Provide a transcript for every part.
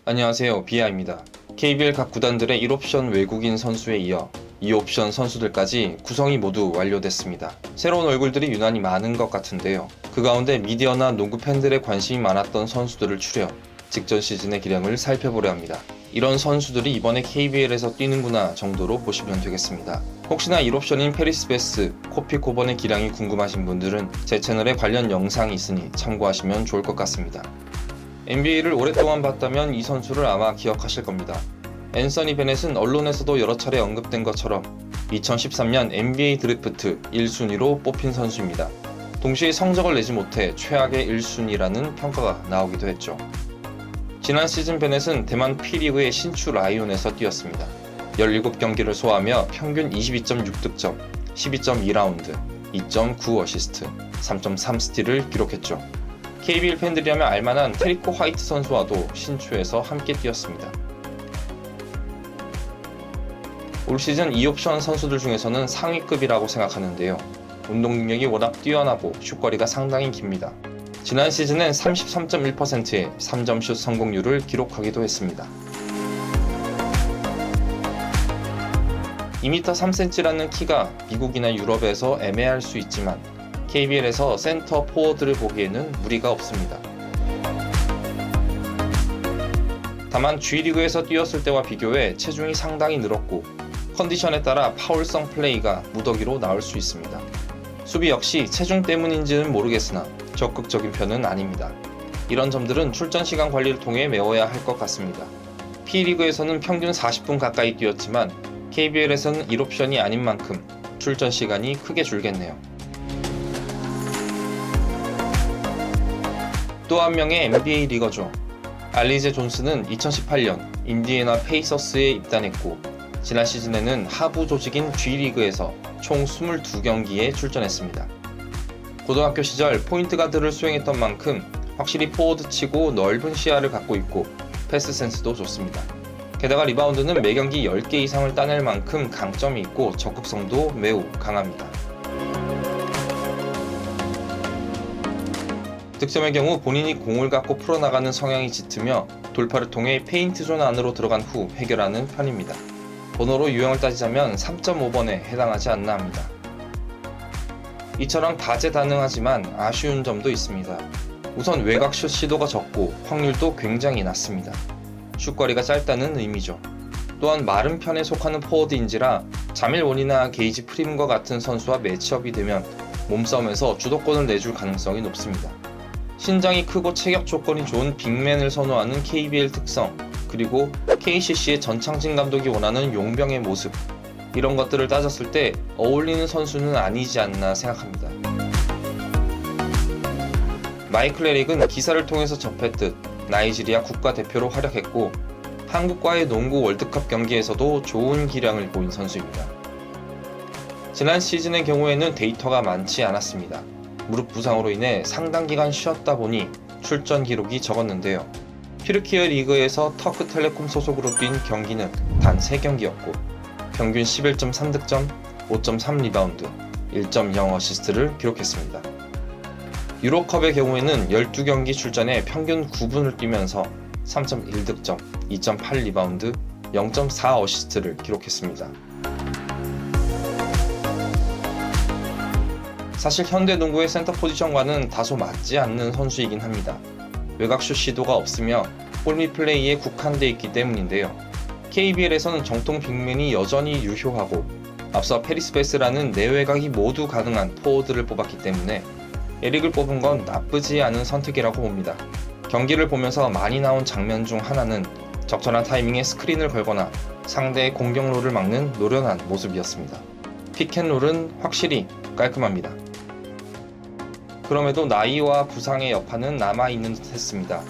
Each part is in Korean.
안녕하세요. 비아입니다. KBL 각 구단들의 1옵션 외국인 선수에 이어 2옵션 선수들까지 구성이 모두 완료됐습니다. 새로운 얼굴들이 유난히 많은 것 같은데요. 그 가운데 미디어나 농구 팬들의 관심이 많았던 선수들을 추려 직전 시즌의 기량을 살펴보려 합니다. 이런 선수들이 이번에 KBL에서 뛰는구나 정도로 보시면 되겠습니다. 혹시나 1옵션인 페리스 베스, 코피 코번의 기량이 궁금하신 분들은 제 채널에 관련 영상이 있으니 참고하시면 좋을 것 같습니다. NBA를 오랫동안 봤다면 이 선수를 아마 기억하실 겁니다. 앤서니 베넷은 언론에서도 여러 차례 언급된 것처럼 2013년 NBA 드래프트 1순위로 뽑힌 선수입니다. 동시에 성적을 내지 못해 최악의 1순위라는 평가가 나오기도 했죠. 지난 시즌 베넷은 대만 P리그의 신추 라이온에서 뛰었습니다. 17경기를 소화하며 평균 22.6득점, 12.2라운드, 2.9 어시스트, 3.3 스틸을 기록했죠. KBL 팬들이라면 알만한 테리코 화이트 선수와도 신추에서 함께 뛰었습니다. 올 시즌 2옵션 선수들 중에서는 상위급이라고 생각하는데요. 운동 능력이 워낙 뛰어나고 슛거리가 상당히 깁니다. 지난 시즌엔 33.1%의 3점 슛 성공률을 기록하기도 했습니다. 2m 3cm라는 키가 미국이나 유럽에서 애매할 수 있지만 KBL에서 센터 포워드를 보기에는 무리가 없습니다. 다만 G리그에서 뛰었을 때와 비교해 체중이 상당히 늘었고 컨디션에 따라 파울성 플레이가 무더기로 나올 수 있습니다. 수비 역시 체중 때문인지는 모르겠으나 적극적인 편은 아닙니다. 이런 점들은 출전 시간 관리를 통해 메워야 할 것 같습니다. P리그에서는 평균 40분 가까이 뛰었지만 KBL에서는 1옵션이 아닌 만큼 출전 시간이 크게 줄겠네요. 또 한 명의 NBA 리거죠. 알리제 존스는 2018년 인디애나 페이서스에 입단했고 지난 시즌에는 하부 조직인 G리그에서 총 22경기에 출전했습니다. 고등학교 시절 포인트 가드를 수행했던 만큼 확실히 포워드치고 넓은 시야를 갖고 있고 패스 센스도 좋습니다. 게다가 리바운드는 매경기 10개 이상을 따낼 만큼 강점이 있고 적극성도 매우 강합니다. 득점의 경우 본인이 공을 갖고 풀어나가는 성향이 짙으며 돌파를 통해 페인트존 안으로 들어간 후 해결하는 편입니다. 번호로 유형을 따지자면 3.5번에 해당하지 않나 합니다. 이처럼 다재다능하지만 아쉬운 점도 있습니다. 우선 외곽슛 시도가 적고 확률도 굉장히 낮습니다. 슛거리가 짧다는 의미죠. 또한 마른 편에 속하는 포워드인지라 자밀 원이나 게이지 프림과 같은 선수와 매치업이 되면 몸싸움에서 주도권을 내줄 가능성이 높습니다. 신장이 크고 체격 조건이 좋은 빅맨을 선호하는 KBL 특성, 그리고 KCC의 전창진 감독이 원하는 용병의 모습, 이런 것들을 따졌을 때 어울리는 선수는 아니지 않나 생각합니다. 마이클 에릭은 기사를 통해서 접했듯 나이지리아 국가대표로 활약했고 한국과의 농구 월드컵 경기에서도 좋은 기량을 보인 선수입니다. 지난 시즌의 경우에는 데이터가 많지 않았습니다. 무릎 부상으로 인해 상당 기간 쉬었다 보니 출전 기록이 적었는데요. 튀르키예 리그에서 터크텔레콤 소속으로 뛴 경기는 단 3경기였고 평균 11.3득점, 5.3 리바운드, 1.0 어시스트를 기록했습니다. 유로컵의 경우에는 12경기 출전에 평균 9분을 뛰면서 3.1득점, 2.8 리바운드, 0.4 어시스트를 기록했습니다. 사실 현대농구의 센터 포지션과는 다소 맞지 않는 선수이긴 합니다. 외곽슛 시도가 없으며 홀밑 플레이에 국한돼 있기 때문인데요. KBL에서는 정통 빅맨이 여전히 유효하고 앞서 페리스 베스라는 내외곽이 모두 가능한 포워드를 뽑았기 때문에 에릭을 뽑은 건 나쁘지 않은 선택이라고 봅니다. 경기를 보면서 많이 나온 장면 중 하나는 적절한 타이밍에 스크린을 걸거나 상대의 공격로를 막는 노련한 모습이었습니다. 픽앤롤은 확실히 깔끔합니다. 그럼에도 나이와 부상의 여파는 남아있는 듯 했습니다.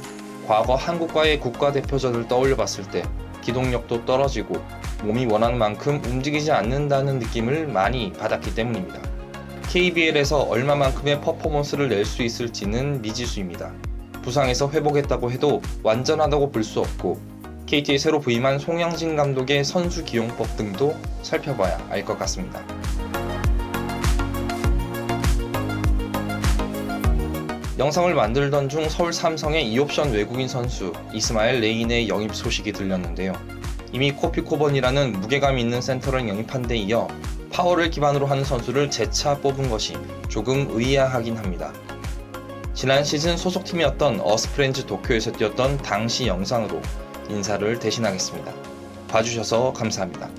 과거 한국과의 국가대표전을 떠올려봤을 때 기동력도 떨어지고 몸이 원하는 만큼 움직이지 않는다는 느낌을 많이 받았기 때문입니다. KBL에서 얼마만큼의 퍼포먼스를 낼 수 있을지는 미지수입니다. 부상에서 회복했다고 해도 완전하다고 볼 수 없고 KT에 새로 부임한 송영진 감독의 선수 기용법 등도 살펴봐야 알 것 같습니다. 영상을 만들던 중 서울 삼성의 2옵션 외국인 선수 이스마엘 레인의 영입 소식이 들렸는데요. 이미 코피 코번이라는 무게감 있는 센터를 영입한 데 이어 파워를 기반으로 하는 선수를 재차 뽑은 것이 조금 의아하긴 합니다. 지난 시즌 소속팀이었던 어스프렌즈 도쿄에서 뛰었던 당시 영상으로 인사를 대신하겠습니다. 봐주셔서 감사합니다.